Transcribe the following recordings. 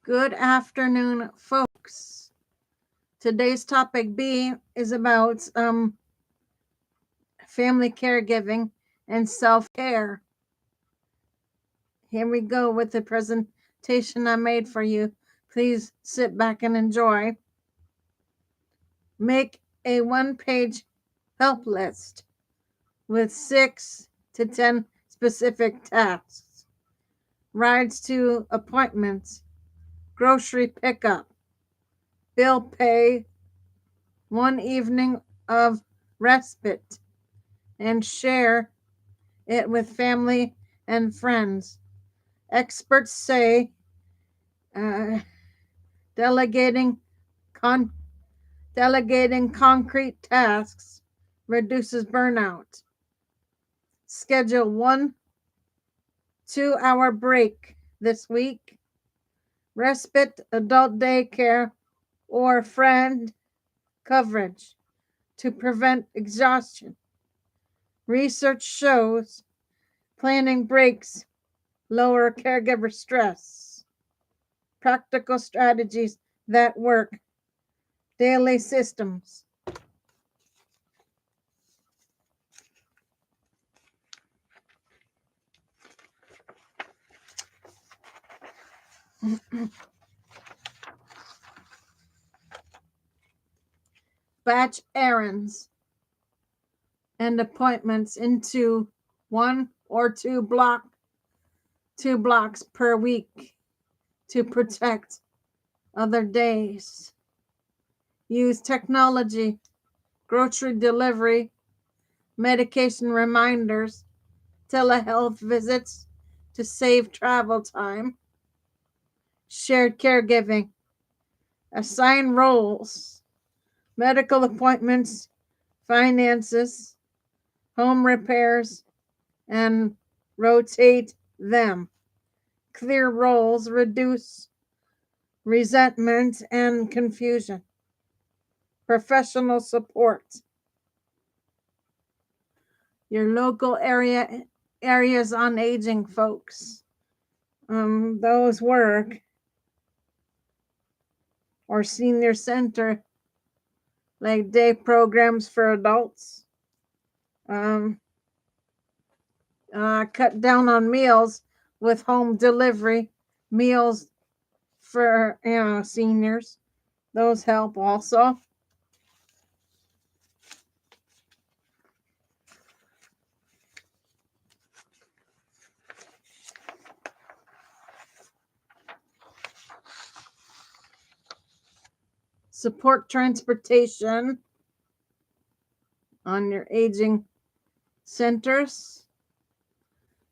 Good afternoon, folks. Today's topic B is about family caregiving and self-care. Here we go with the presentation I made for you. Please sit back and enjoy. Make a one-page help list with 6 to 10 specific tasks. Rides to appointments, grocery pickup, bill pay, one evening of respite, and share it with family and friends. Experts say uh, delegating con- delegating concrete tasks reduces burnout. Schedule 1 2 hour break this week. Respite, adult daycare, or friend coverage to prevent exhaustion. Research shows planning breaks lower caregiver stress. Practical strategies that work. Daily systems. Batch errands and appointments into 1 or 2 blocks per week to protect other days. Use technology, grocery delivery, medication reminders, telehealth visits to save travel time. Shared caregiving. Assign roles, medical appointments, finances, home repairs, and rotate them. Clear roles reduce resentment and confusion. Professional support. Your local areas on aging, folks. Those work, or senior center, like day programs for adults. Cut down on meals with home delivery meals for seniors. Those help also. Support transportation on your aging centers.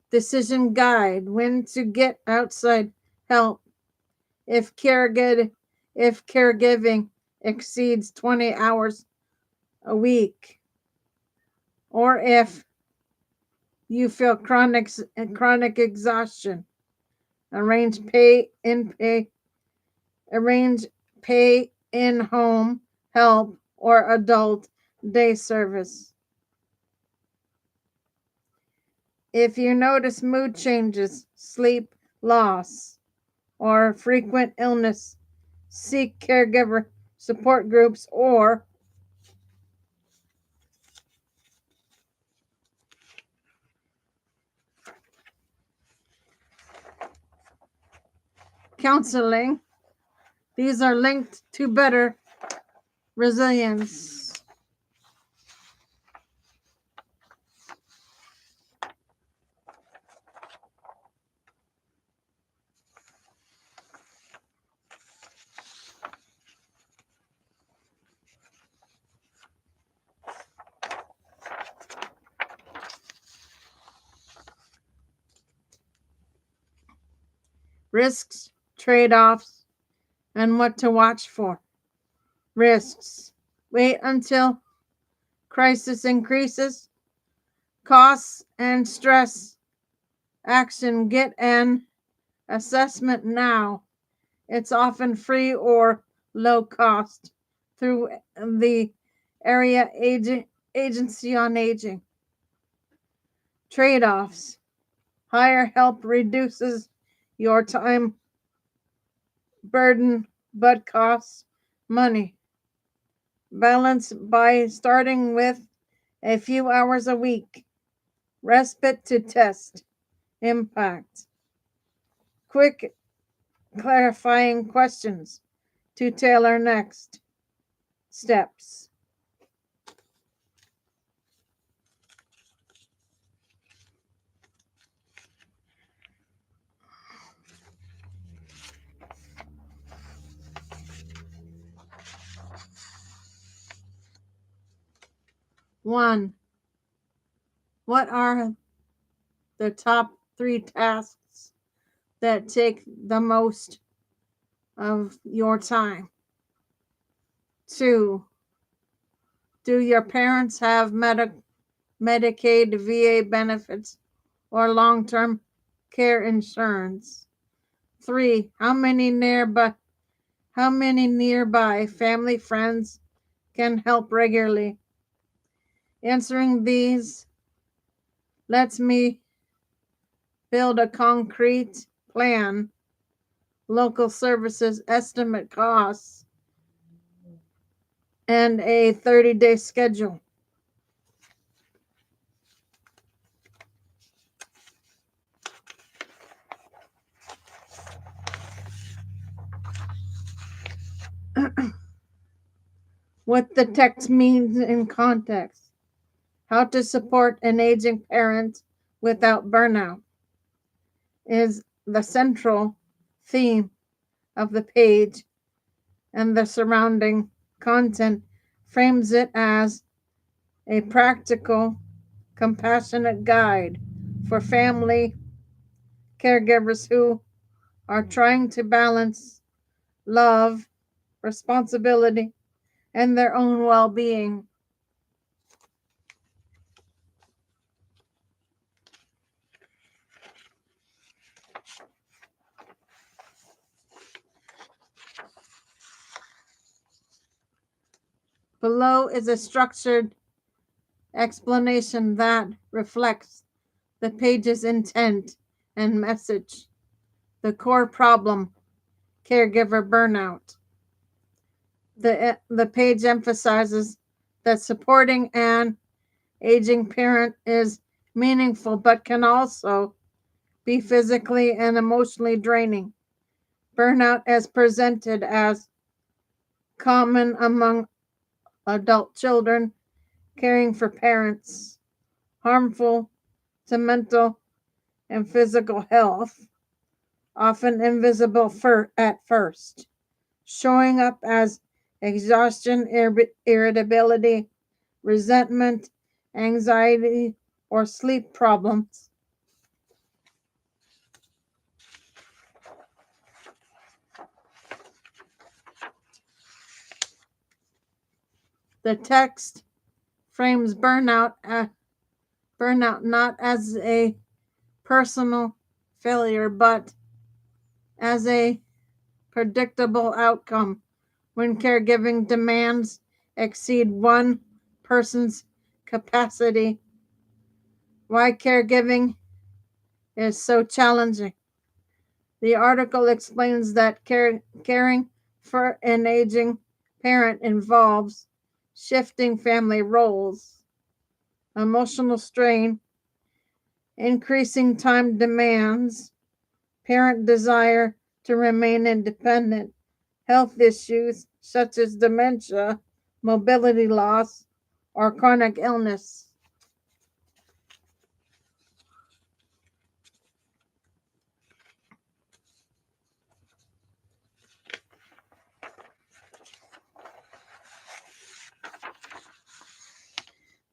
Decision guide when to get outside help if caregiving exceeds 20 hours a week, or if you feel chronic exhaustion. Arrange pay in home help or adult day service. If you notice mood changes, sleep loss, or frequent illness, seek caregiver support groups or counseling. These are linked to better resilience. Risks, trade-offs, and what to watch for. Risks. Wait until crisis increases. Costs and stress. Action. Get an assessment now. It's often free or low cost through the area agency on aging. Trade-offs. Higher help reduces your time burden but costs money. Balance by starting with a few hours a week. Respite to test impact. Quick clarifying questions to tailor next steps. One, what are the top 3 tasks that take the most of your time? 2, do your parents have Medicaid, VA benefits, or long-term care insurance? 3, how many nearby family friends can help regularly? Answering these lets me build a concrete plan, local services, estimate costs, and a 30-day schedule. What the text means in context. How to support an aging parent without burnout is the central theme of the page, and the surrounding content frames it as a practical, compassionate guide for family caregivers who are trying to balance love, responsibility, and their own well being. Below is a structured explanation that reflects the page's intent and message. The core problem, caregiver burnout. The page emphasizes that supporting an aging parent is meaningful but can also be physically and emotionally draining. Burnout is presented as common among adult children caring for parents, harmful to mental and physical health, often invisible at first, showing up as exhaustion, irritability, resentment, anxiety, or sleep problems. The text frames burnout not as a personal failure, but as a predictable outcome when caregiving demands exceed one person's capacity. Why caregiving is so challenging. The article explains that caring for an aging parent involves shifting family roles, emotional strain, increasing time demands, parent desire to remain independent, health issues such as dementia, mobility loss, or chronic illness.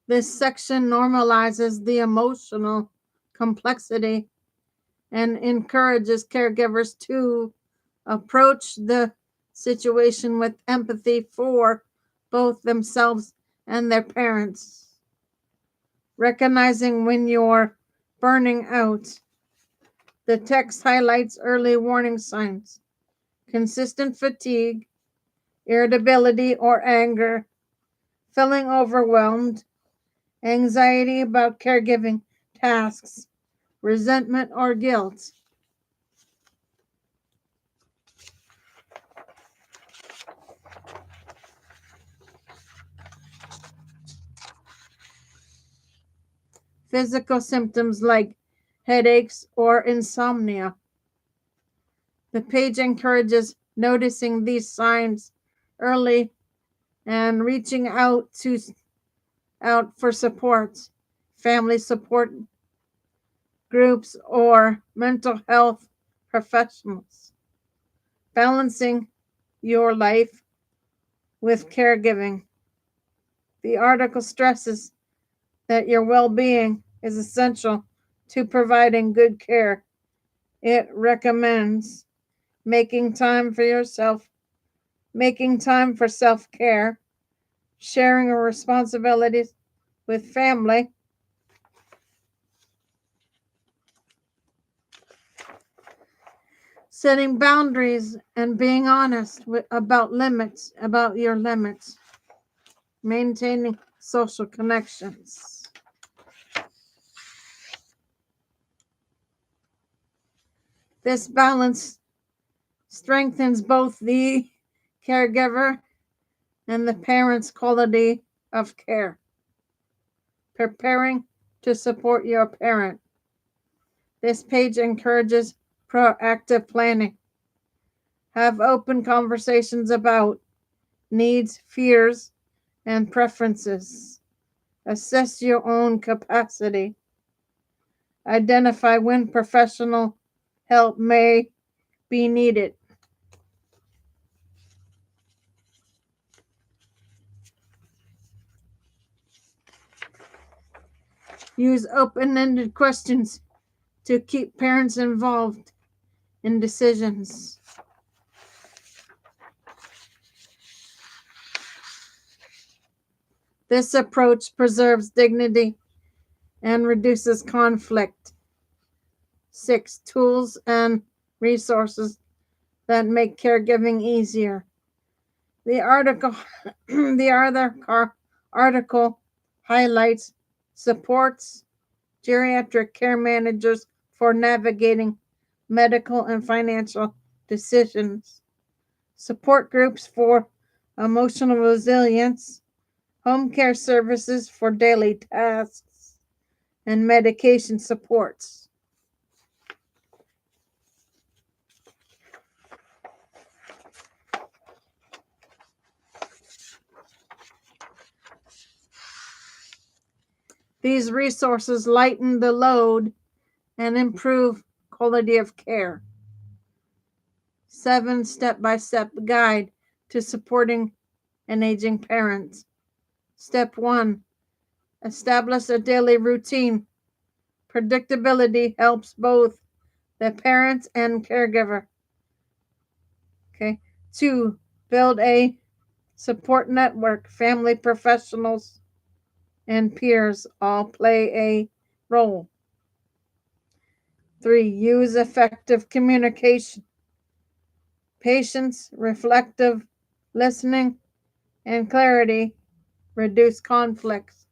This section normalizes the emotional complexity and encourages caregivers to approach the situation with empathy for both themselves and their parents. Recognizing when you're burning out. The text highlights early warning signs: consistent fatigue, irritability or anger, feeling overwhelmed, anxiety about caregiving tasks, resentment or guilt. physical symptoms like headaches or insomnia. The page encourages noticing these signs early and reaching out for support, family support groups, or mental health professionals. Balancing your life with caregiving. The article stresses that your well being is essential to providing good care. It recommends making time for yourself, making time for self care, sharing your responsibilities with family, setting boundaries, and being honest about your limits, maintaining social connections. This balance strengthens both the caregiver and the parent's quality of care. Preparing to support your parent. This page encourages proactive planning. Have open conversations about needs, fears, and preferences. Assess your own capacity. Identify when professional help may be needed. Use open-ended questions to keep parents involved in decisions. This approach preserves dignity and reduces conflict. 6. Tools and resources that make caregiving easier. The article, article highlights supports geriatric care managers for navigating medical and financial decisions, support groups for emotional resilience, home care services for daily tasks, and medication supports. These resources lighten the load and improve quality of care. 7 step-by-step guide to supporting an aging parent. Step 1. Establish a daily routine. Predictability helps both the parent and caregiver. Okay. 2. Build a support network. Family professionals and peers all play a role. 3. Use effective communication. Patience, reflective listening, and clarity reduce conflicts.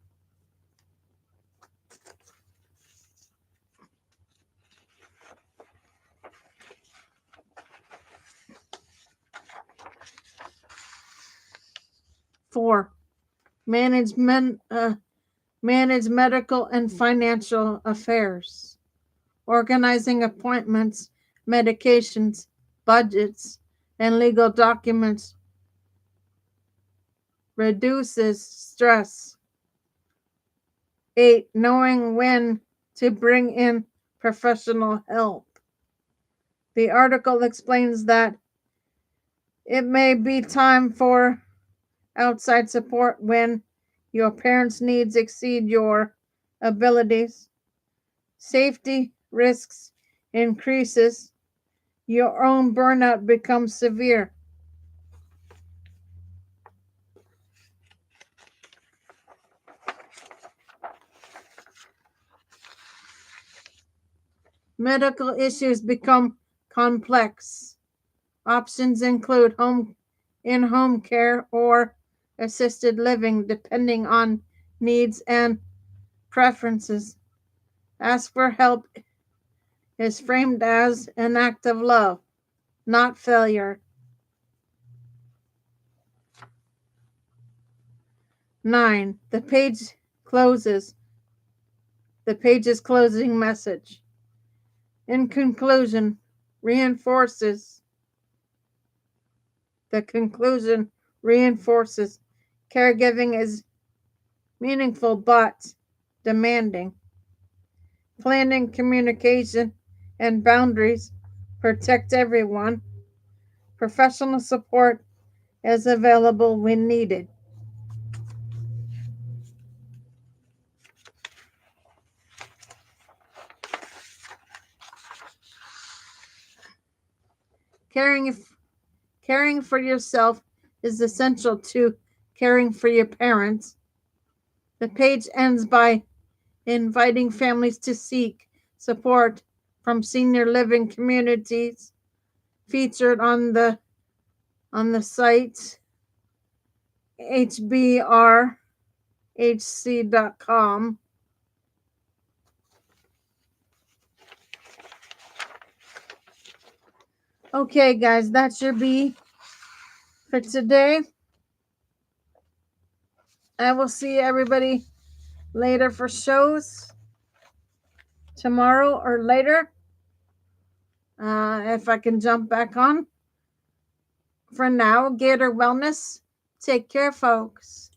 4. Manage medical and financial affairs. Organizing appointments, medications, budgets, and legal documents reduces stress. 8. Knowing when to bring in professional help. The article explains that it may be time for outside support when your parents' needs exceed your abilities. Safety risks increases. Your own burnout becomes severe. Medical issues become complex. Options include in-home care or assisted living depending on needs and preferences. Ask for help is framed as an act of love, not failure. 9. The page closes. the page's closing message. In conclusion, reinforces the conclusion reinforces caregiving is meaningful but demanding. Planning, communication, and boundaries protect everyone. Professional support is available when needed. Caring, caring for yourself is essential to caring for your parents. The page ends by inviting families to seek support from senior living communities featured on the site hbrhc.com. Okay, guys, that's your B for today. I will see everybody later for shows tomorrow or later. If I can jump back on. For now, Gator Wellness. Take care, folks.